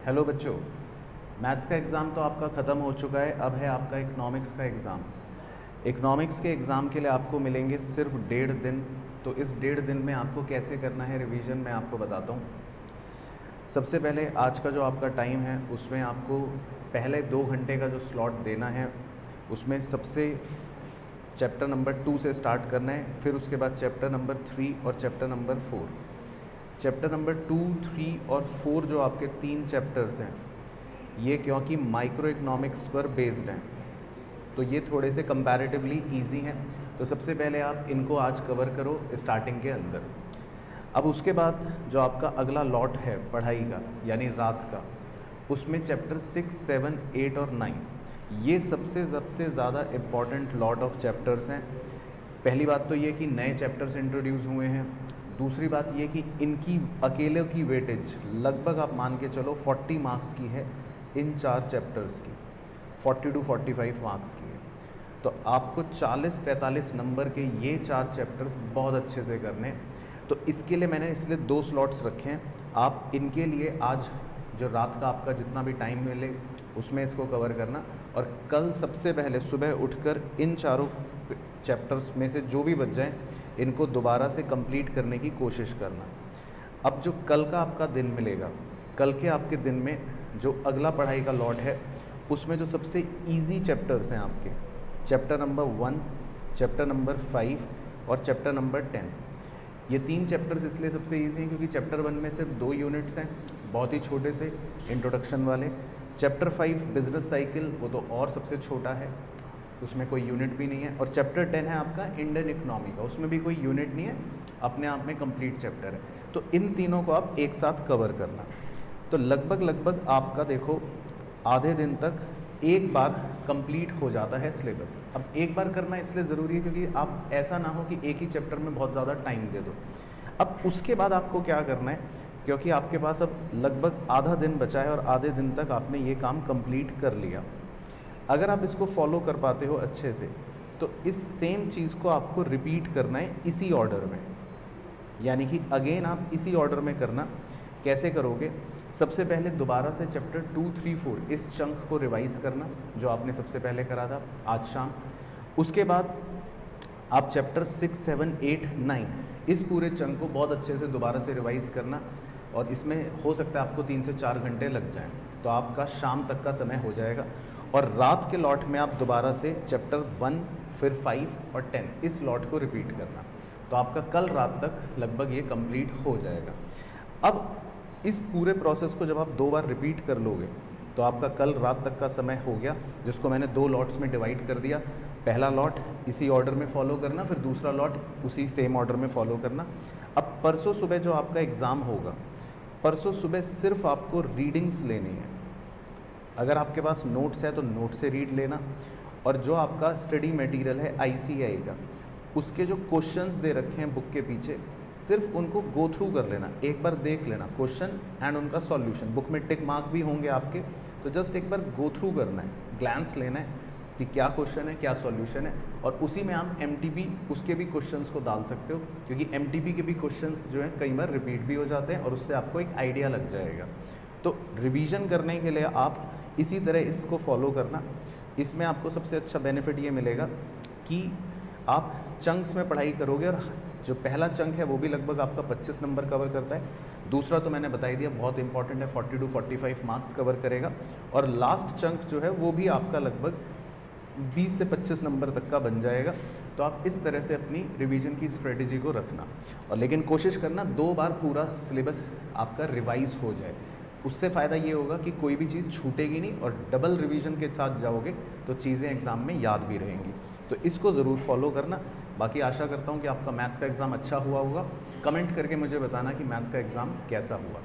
Hello बच्चों, maths का exam तो आपका ख़त्म हो चुका है। अब है आपका इकनॉमिक्स का एग्ज़ाम। इकनॉमिक्स के एग्ज़ाम के लिए आपको मिलेंगे सिर्फ 1.5 दिन। तो इस 1.5 दिन में आपको कैसे करना है रिवीजन मैं आपको बताता हूँ। सबसे पहले आज का जो आपका टाइम है उसमें आपको पहले 2 घंटे का जो स्लॉट देना है उसमें सबसे चैप्टर नंबर 2 से स्टार्ट करना है, फिर उसके बाद चैप्टर नंबर 3 और चैप्टर नंबर 4। चैप्टर नंबर 2, 3 और 4 जो आपके 3 चैप्टर्स हैं ये क्योंकि माइक्रो इकोनॉमिक्स पर बेस्ड हैं तो ये थोड़े से कंपैरेटिवली इजी हैं। तो सबसे पहले आप इनको आज कवर करो स्टार्टिंग के अंदर। अब उसके बाद जो आपका अगला लॉट है पढ़ाई का यानी रात का, उसमें चैप्टर 6, 7, 8 और 9 ये सबसे ज़्यादा इम्पॉर्टेंट लॉट ऑफ चैप्टर्स हैं। पहली बात तो ये कि नए चैप्टर्स इंट्रोड्यूस हुए हैं। दूसरी बात ये कि इनकी अकेले की वेटेज लगभग आप मान के चलो 40 मार्क्स की है। इन 4 चैप्टर्स की 40 to 45 मार्क्स की है। तो आपको 40-45 नंबर के ये 4 चैप्टर्स बहुत अच्छे से करने हैं। तो इसके लिए मैंने इसलिए 2 स्लॉट्स रखे हैं। आप इनके लिए आज जो रात का आपका जितना भी टाइम मिले उसमें इसको कवर करना, और कल सबसे पहले सुबह उठकर इन चारों चैप्टर्स में से जो भी बच जाएं इनको दोबारा से कंप्लीट करने की कोशिश करना। अब जो कल का आपका दिन मिलेगा, कल के आपके दिन में जो अगला पढ़ाई का लॉट है उसमें जो सबसे इजी चैप्टर्स हैं आपके चैप्टर नंबर 1, चैप्टर नंबर 5 और चैप्टर नंबर 10। ये 3 चैप्टर्स इसलिए सबसे इजी हैं क्योंकि चैप्टर 1 में सिर्फ 2 यूनिट्स हैं, बहुत ही छोटे से इंट्रोडक्शन वाले। चैप्टर 5 बिजनेस साइकिल, वो तो और सबसे छोटा है, उसमें कोई यूनिट भी नहीं है। और चैप्टर 10 है आपका इंडियन इकोनॉमी का, उसमें भी कोई यूनिट नहीं है, अपने आप में कंप्लीट चैप्टर है। तो इन तीनों को आप एक साथ कवर करना। तो लगभग आपका देखो आधे दिन तक एक बार कंप्लीट हो जाता है सिलेबस। अब एक बार करना इसलिए ज़रूरी है क्योंकि आप ऐसा ना हो कि एक ही चैप्टर में बहुत ज़्यादा टाइम दे दो। अब उसके बाद आपको क्या करना है, क्योंकि आपके पास अब लगभग आधा दिन बचा है और आधे दिन तक आपने ये काम कंप्लीट कर लिया। अगर आप इसको फॉलो कर पाते हो अच्छे से तो इस सेम चीज़ को आपको रिपीट करना है इसी ऑर्डर में, यानी कि अगेन आप इसी ऑर्डर में करना। कैसे करोगे, सबसे पहले दोबारा से चैप्टर 2, 3, 4 इस चंक को रिवाइज़ करना जो आपने सबसे पहले करा था आज शाम। उसके बाद आप चैप्टर 6, 7, 8, 9 इस पूरे चंक को बहुत अच्छे से दोबारा से रिवाइज़ करना, और इसमें हो सकता है आपको 3 से 4 घंटे लग जाएं, तो आपका शाम तक का समय हो जाएगा। और रात के लॉट में आप दोबारा से चैप्टर 1, फिर 5 और 10 इस लॉट को रिपीट करना। तो आपका कल रात तक लगभग ये कंप्लीट हो जाएगा। अब इस पूरे प्रोसेस को जब आप 2 बार रिपीट कर लोगे तो आपका कल रात तक का समय हो गया, जिसको मैंने 2 लॉट्स में डिवाइड कर दिया। पहला लॉट इसी ऑर्डर में फॉलो करना, फिर दूसरा लॉट उसी सेम ऑर्डर में फॉलो करना। अब परसों सुबह जो आपका एग्ज़ाम होगा, परसों सुबह सिर्फ आपको रीडिंग्स लेनी है। अगर आपके पास नोट्स है तो नोट से रीड लेना, और जो आपका स्टडी मटेरियल है ICAI का, उसके जो क्वेश्चंस दे रखे हैं बुक के पीछे सिर्फ उनको गो थ्रू कर लेना, एक बार देख लेना क्वेश्चन एंड उनका सॉल्यूशन। बुक में टिक मार्क भी होंगे आपके, तो जस्ट एक बार गो थ्रू करना है, ग्लैंस लेना है कि क्या क्वेश्चन है, क्या सॉल्यूशन है। और उसी में आप MTB उसके भी क्वेश्चंस को डाल सकते हो, क्योंकि MTB के भी क्वेश्चंस जो हैं कई बार रिपीट भी हो जाते हैं और उससे आपको एक आइडिया लग जाएगा। तो रिवीजन करने के लिए आप इसी तरह इसको फॉलो करना। इसमें आपको सबसे अच्छा बेनिफिट ये मिलेगा कि आप चंक्स में पढ़ाई करोगे, और जो पहला चंक है वो भी लगभग आपका 25 नंबर कवर करता है। दूसरा तो मैंने बता ही दिया बहुत इंपॉर्टेंट है, 40 to 45 मार्क्स कवर करेगा। और लास्ट चंक जो है वो भी आपका लगभग 20 से 25 नंबर तक का बन जाएगा। तो आप इस तरह से अपनी रिवीजन की स्ट्रेटजी को रखना, और लेकिन कोशिश करना 2 बार पूरा सिलेबस आपका रिवाइज हो जाए। उससे फ़ायदा ये होगा कि कोई भी चीज़ छूटेगी नहीं, और डबल रिवीजन के साथ जाओगे तो चीज़ें एग्ज़ाम में याद भी रहेंगी। तो इसको ज़रूर फॉलो करना। बाकी आशा करता हूँ कि आपका मैथ्स का एग्ज़ाम अच्छा हुआ होगा। कमेंट करके मुझे बताना कि मैथ्स का एग्ज़ाम कैसा हुआ।